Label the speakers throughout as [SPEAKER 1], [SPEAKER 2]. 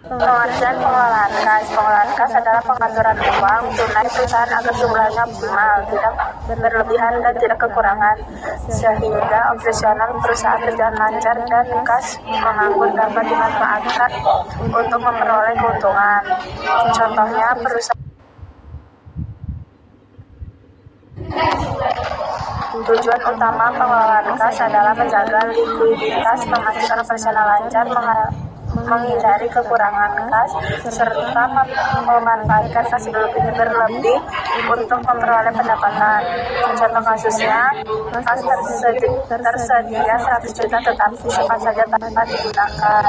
[SPEAKER 1] Pengertian pengelolaan kas. Pengelolaan kas adalah pengaturan uang tunai perusahaan agar jumlahnya optimal, tidak berlebihan dan tidak kekurangan, sehingga operasional perusahaan berjalan lancar dan kas menganggur dapat dimanfaatkan untuk memperoleh keuntungan. Contohnya, tujuan utama pengelolaan kas adalah menjaga likuiditas, memastikan operasional lancar, menghindari kekurangan kas, serta memanfaatkan kas berlebih untuk memperoleh pendapatan. Contoh kasusnya, kas tersedia 100 juta tetapi cepat saja tanpa digunakan.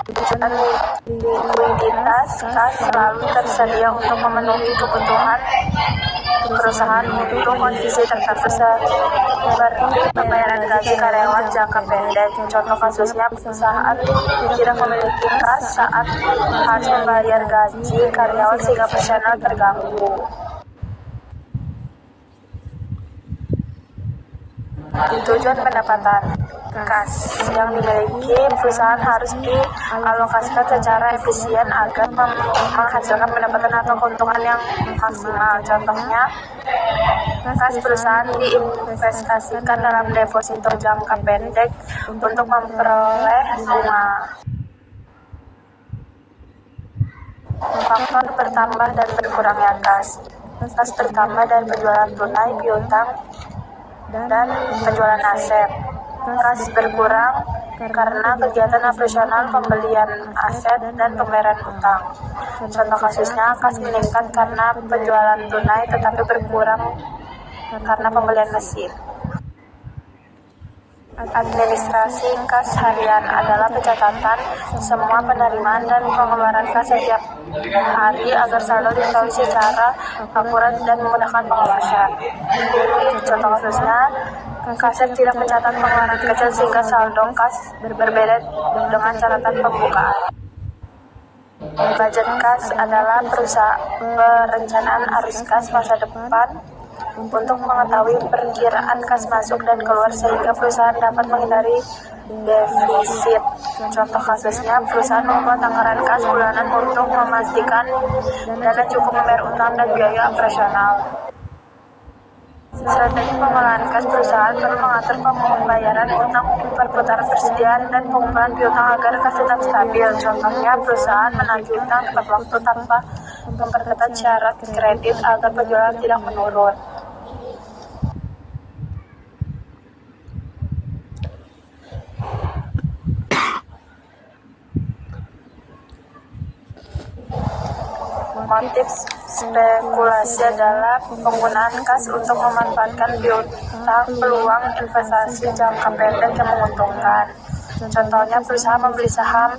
[SPEAKER 1] Tujuan likuiditas kas selalu tersedia untuk memenuhi kebutuhan perusahaan untuk kondisi tertentu seperti pembayaran gaji karyawan jangka pendek. Contoh kasusnya, perusahaan tidak memiliki kas saat harus membayar gaji karyawan sehingga operasional terganggu. Tujuan pendapatan kas yang dimiliki perusahaan harus dialokasikan secara efisien agar menghasilkan pendapatan atau keuntungan yang maksimal. Contohnya, kas perusahaan diinvestasikan dalam deposito jangka pendek untuk memperoleh bunga. Faktor bertambah dan berkurangnya kas. Kas bertambah dari penjualan tunai, piutang, dan penjualan aset. Kas berkurang karena kegiatan operasional, pembelian aset, dan pembayaran utang. Contoh kasusnya, kas meningkat karena penjualan tunai tetapi berkurang karena pembelian mesin. Administrasi kas harian adalah pencatatan semua penerimaan dan pengeluaran kas setiap hari agar saldo diketahui secara akurat dan memudahkan pengawasan. Contoh kasusnya, kasir tidak mencatat pengeluaran kecil sehingga saldo kas berbeda dengan catatan pembukaan. Budget kas adalah perencanaan arus kas masa depan untuk mengetahui perkiraan kas masuk dan keluar sehingga perusahaan dapat menghindari defisit. Contoh kasusnya, perusahaan membuat anggaran kas bulanan untuk memastikan dana cukup membayar utang dan biaya operasional. Strategi pengelolaan kas perusahaan perlu mengatur pembayaran utang, perputaran persediaan, dan pengumpulan piutang agar kas tetap stabil. Contohnya, perusahaan menagih utang tepat waktu tanpa memperketat syarat kredit agar penjualan tidak menurun. Motif spekulasi adalah penggunaan kas untuk memanfaatkan piutang, peluang investasi jangka pendek yang menguntungkan. Contohnya, perusahaan membeli saham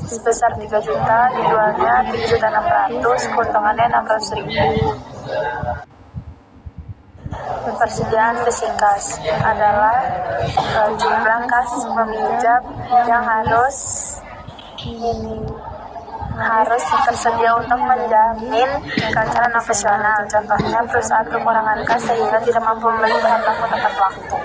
[SPEAKER 1] sebesar 3 juta, dijualnya 3.600.000, keuntungannya 600.000. Persediaan besi kas adalah jumlah kas meminjam yang harus tersedia untuk menjamin kelancaran operasional. Contohnya, perusahaan kekurangan kas sehingga tidak mampu membeli bahan baku tepat waktu.